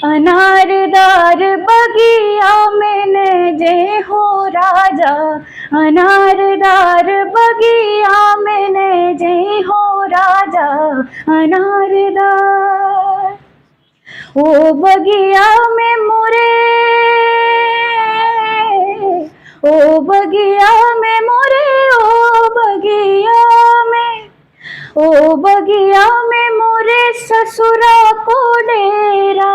अनारदार बगिया मैंने जे हो राजा, अनारदार बगिया मैंने जे हो राजा, अनारदार। ओ बगिया में मोरे, ओ बगिया में मोरे, ओ बगिया में, ओ बगिया में मोरे ससुरा को डेरा,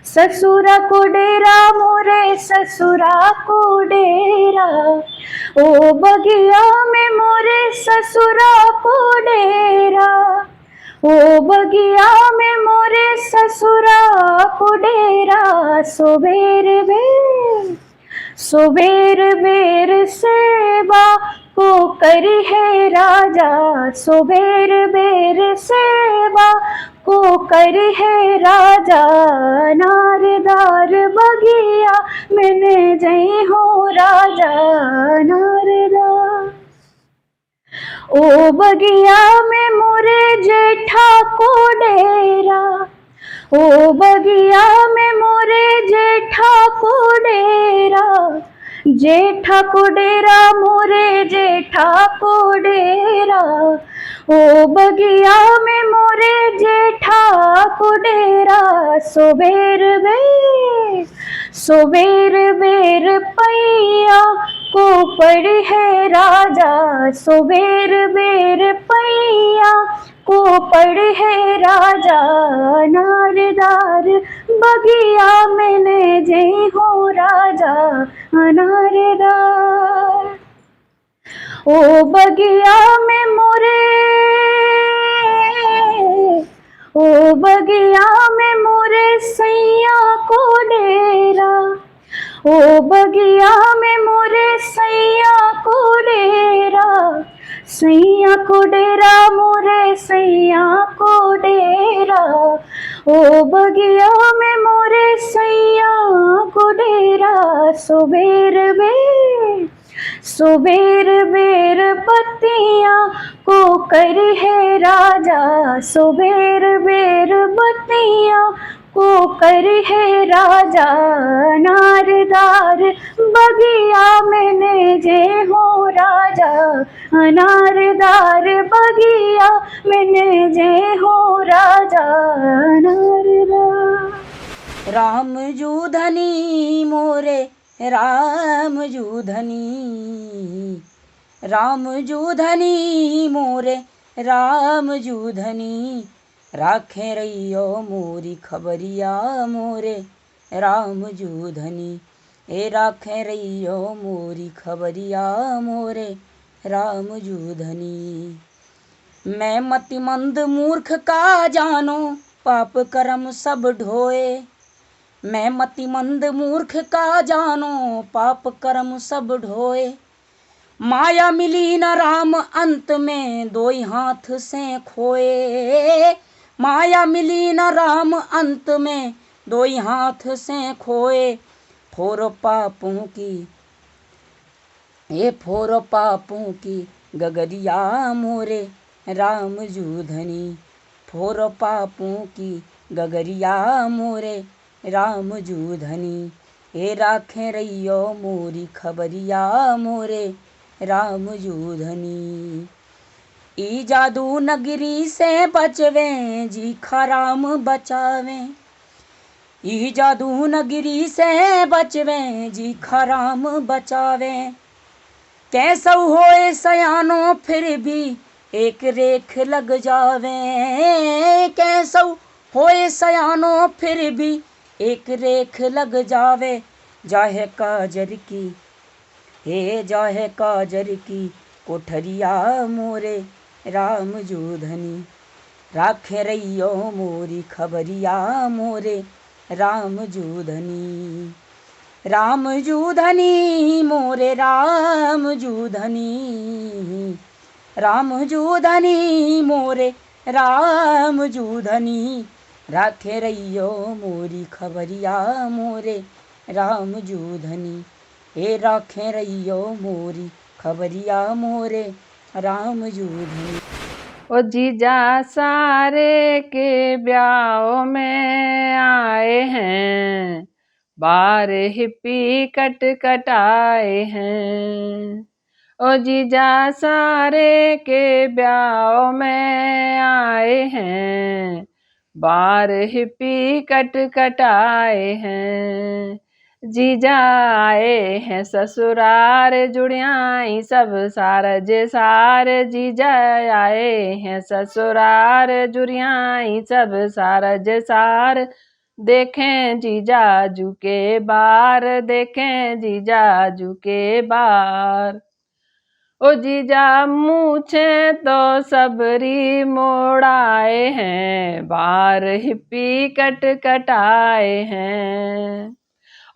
ससुरा को डेरा मोरे ससुरा को डेरा। ओ बगिया में मोरे ससुरा को डेरा, ओ बगिया में मोरे ससुरा को डेरा। सुबेर बेर, सुबेर बेर सेवा को करी है राजा, सुबेर बेर सेवा को करी है राजा। अनारदार बगिया मैंने जई हो राजा, अनारदार। ओ बगिया में मोरे जेठा को डेरा, ओ बगिया में मोरे जेठा को डेरा, जेठा को डेरा मोरे जेठा को डेरा। ओ बगिया में मोरे जेठा को डेरा। सुबेर बेर, सुबेर बेर पैया को पड़ी है राजा, सुबेर बेर पैया को पड़ी है राजा। अनारदार बगिया मैंने जे हो राजा, अनारदार। ओ बगिया में मोरे, ओ बगिया में मोरे सैया को डेरा, ओ बगिया में मोरे सैया को डेरा, सैया को डेरा मोरे सैया को डेरा। ओ बगिया में मोरे सैया को डेरा। सुबेर बेर, सुबेर बेर बत्तियाँ को करी है राजा, सुबेर बेर बत्तियाँ को करी है राजा। अनारदार बगिया मैंने जे हो राजा, अनारदार बगिया मैंने जे हो राजा, अनारदार। राम जू धनी मोरे राम जू धनी, राम जू धनी मोरे राम जू धनी। राखे रहियो मोरी खबरिया मोरे राम जू धनी, ए राखे रहियो मोरी खबरिया मोरे राम जू धनी। मैं मतिमंद मूर्ख का जानो पाप कर्म सब ढोए, मैं मतिमंद मूर्ख का जानो पाप कर्म सब ढोए। माया मिली न राम अंत में दोई हाथ से खोए, माया मिली न राम अंत में दोई हाथ से खोए। फोर पापों की, ये फोर पापों की गगरिया मोरे राम जू धनी, फोर पापों की गगरिया मोरे राम जू धनी। ए राखे रहियो मोरी खबरिया मोरे राम जू धनी। ई जादू नगरी से बचवे जी खराम बचावे, ई जादू नगरी से बचवे जी खराम बचावे। कैसौ होए सयानो फिर भी एक रेख लग जावे, कैसौ होए सयानो फिर भी एक रेख लग जावे। जाहे काजर की, हे जाहे काजर की कोठरिया मोरे राम जू धनी। राखे रहियो मोरी खबरिया मोरे राम जू धनी, राम जू धनी मोरे राम जू धनी, राम जू धनी मोरे राम जू धनी। राखे रहियो मोरी खबरिया मोरे राम जू धनी, हे राखे रहियो मोरी खबरिया मोरे राम जू धनी। ओ जीजा सारे के ब्याह में आए हैं, बार हिप्पी कट कटाए हैं। ओ जीजा सारे के ब्याह में आए हैं, बार हिप्पी कट कटाए हैं। जीजा आए हैं ससुरार जुड़ियाई सब सारज सार, जीजा आए हैं ससुरार जुड़ियाई सब सारज सार। देखें जीजाजू के बार, देखें जीजाजू के बार। ओ जीजा मूछे तो सबरी मोड़ाए हैं, बार हिप्पी कट कटाए हैं।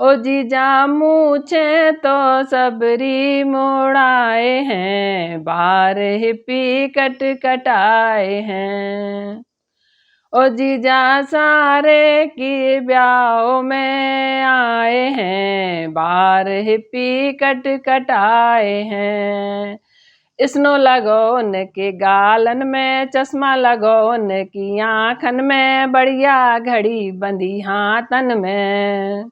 ओ जीजा मूछे तो सबरी मोड़ाए हैं, बार हिप्पी कट कटाए हैं। ओ जीजा सारे की ब्याह में आए हैं, बार हिप्पी कट कटाए हैं। स्नो लगो उनके गालन में, चश्मा लगो उनकी आँखन में, बढ़िया घड़ी बंधी हाथन में।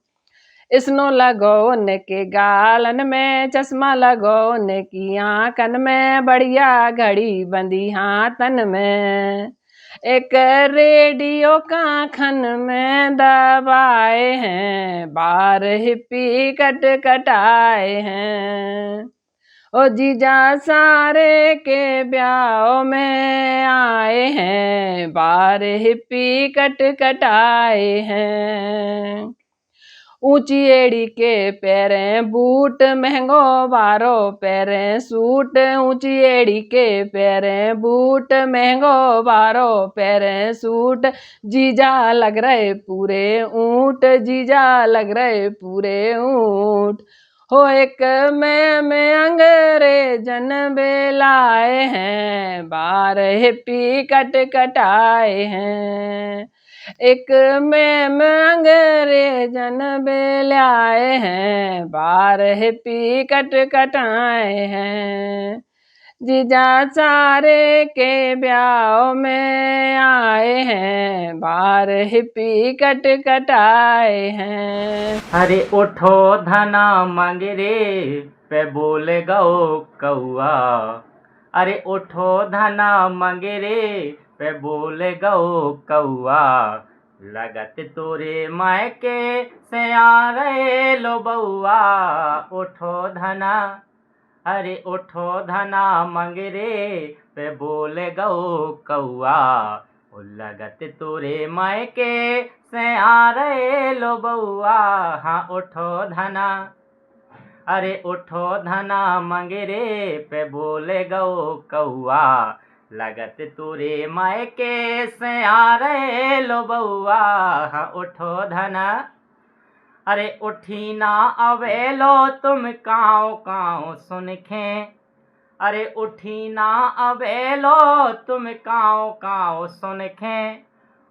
स्नो लगो उनके गालन में, चश्मा लगो उनकी आँखन में, बढ़िया घड़ी बंधी हाथन में। एक रेडियो काखन में दबाए हैं, बार हिप्पी कट कटाए हैं। ओ जीजा सारे के ब्याह में आए हैं, बार हिप्पी कट कटाए हैं। ऊंची एड़ी के पैरें बूट, महंगो बारो पैरें सूट। ऊंची एड़ी के पैरें बूट, महंगो बारो पैरें सूट। जीजा लग रहे पूरे ऊंट, जीजा लग रहे पूरे ऊंट। हो एक में अंग्रेजन बेलाए हैं, बार हिप्पी कट कटाए हैं। एक में अंग्रेजन बेलाए हैं, बार हिप्पी कट कटाए हैं। जीजा सारे के ब्याह में आए हैं, बार हिप्पी कट कटाए हैं। अरे उठो धना मंगरे पे बोल गो कौआ, अरे उठो धना मंगरे पे बोल गो कौआ। लगत तोरे मायके से आ रहे लो बउआ, उठो धना, अरे उठो धना मंगरे पे बोल गो कौआ। लगत तोरे मायके से आ रहे लो बउआ, हाँ उठो धना, अरे उठो धना मंगरे पे बोले गो कौआ। लगत तोरे मायके से आ रहे लो बउआ, हाँ उठो धना, अरे उठी ना अवेलो तुम काँव काँव सुनखें, अरे उठी ना अवेलो तुम काँव काँव सुनखें।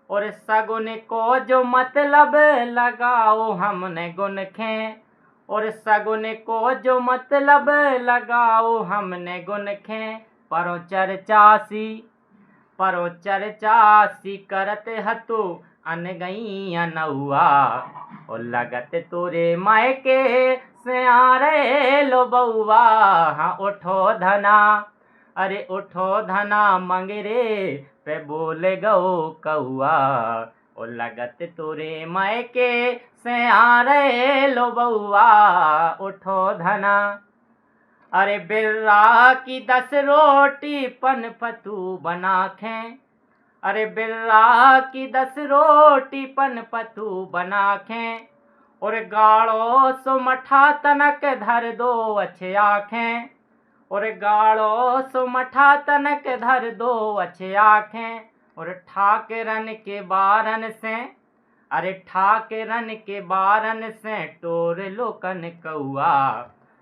और सगुन को जो मतलब लगाओ हमने गुनखें, और सगुन को जो मतलब लगाओ हमने गुनखें। परो चर्चासी करत हतु अन गई अनौआ। और लगत तोरे मायके से आ रहे लो बउआ, हाँ उठो धना, अरे उठो धना मंगरे पे बोले गो कौआ। ओ लगत तोरे मायके से आ रहे लो बउआ, उठो धना, अरे बिर्रा की 10 रोटी पन पतू बना खें, अरे बिर्रा की 10 रोटी पन पतू बना खें। और गाढ़ो सो मठा तनक धर दो अच्छे आँखें, और गाढ़ो सो मठा तनक धर दो अच्छे आँखें। और ठाकरन के बारन से, अरे ठाकरन के बारन से टोर लोकन कौआ।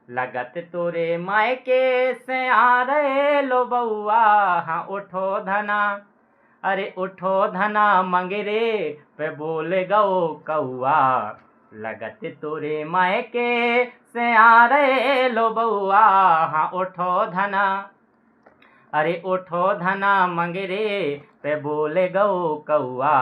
लगत तोरे मायके से आ रहे लो बउआ, हाँ उठो धना, अरे उठो धना मंगरे पे बोले गो कौआ। लगत तोरे मायके से आ रहे लो बउआ, हाँ उठो धना, अरे उठो धना मंगरे पे बोले गो कौआ।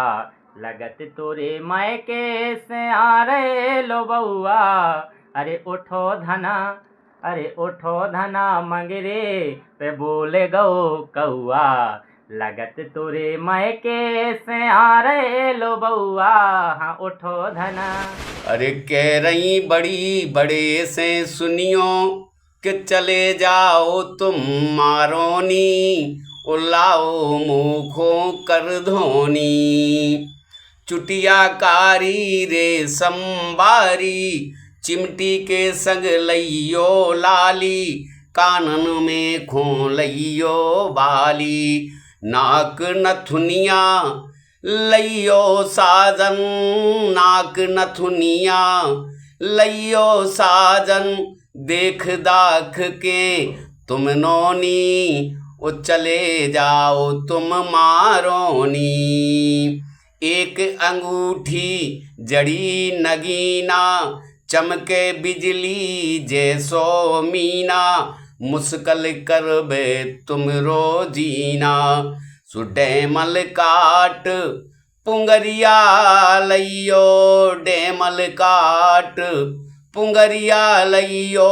लगत तोरे मायके से आ रहे लो बउआ, अरे उठो धना, अरे उठो धना मंगरे पे बोले गो कौआ, लगत तोरे मायके से आ रहे लो बउआ, हाँ उठो धना। अरे कह रही बड़ी बड़े से सुनियो कि चले जाओ तुम मारोनी, उलाओ मुखों कर धोनी, चुटिया कारी रे संबारी, चिमटी के संग लइयो लाली, कानन में खो लइयो बाली, नाक नथुनिया लइयो साजन, नाक नथुनिया लइयो साजन, देख दाख के तुम नौनी, ओ चले जाओ तुम मारोनी, एक अंगूठी जड़ी नगीना, चमके बिजली जैसो मीना, मुस्कल करबे तुम रोजीना, सुडेमल काट पुंगरिया लइयो, डेमल काट पुंगरिया लइयो,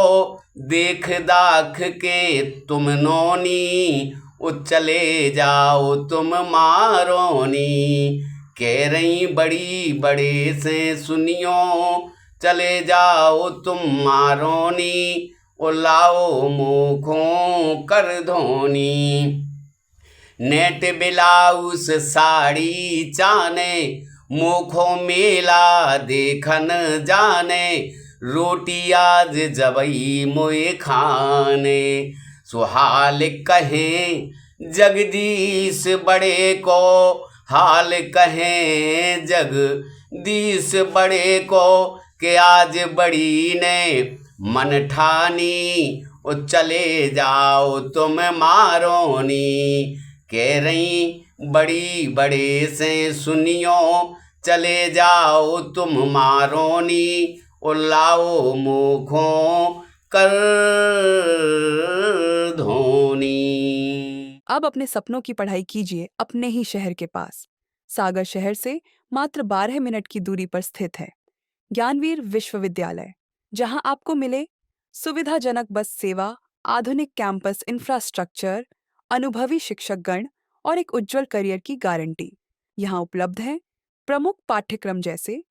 देख दाख के तुम नौनी, ओ चले जाओ तुम मारोनी, कह रही बड़ी बड़े से सुनियो, चले जाओ तुम मारोनी, ओ लाओ मुखों कर धोनी, नेट ब्लाउस साड़ी चाने, मुखों मेला देखन जाने, रोटी आज जबई मोए खाने, सुहाल कहें जगदीश बड़े को, हाल कहें जगदीश बड़े को, कि आज बड़ी ने मन ठानी, ओ चले जाओ तुम मारोनी, कह रही बड़ी बड़े से सुनियो, चले जाओ तुम मारोनी, ओ लाओ मुखों कर धोनी। अब अपने सपनों की पढ़ाई कीजिए अपने ही शहर के पास। सागर शहर से मात्र 12 मिनट की दूरी पर स्थित है ज्ञानवीर विश्वविद्यालय, जहां आपको मिले सुविधाजनक बस सेवा, आधुनिक कैंपस इंफ्रास्ट्रक्चर, अनुभवी शिक्षकगण और एक उज्जवल करियर की गारंटी। यहां उपलब्ध हैं प्रमुख पाठ्यक्रम जैसे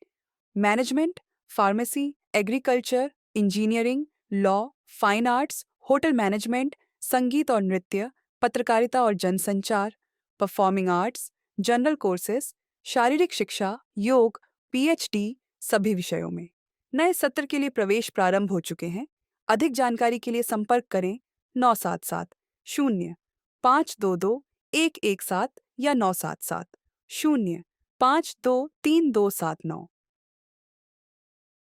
management, pharmacy, agriculture, engineering, law, fine arts, hotel management, संगीत और नृत्य, पत्रकारिता और जनसंचार, परफॉर्मिंग आर्ट्स, जनरल कोर्सेज, शारीरिक शिक्षा, योग, पीएचडी सभी विषयों में। नए सत्र के लिए प्रवेश प्रारंभ हो चुके हैं। अधिक जानकारी के लिए संपर्क करें 977-0522-117 या 977-0523-279।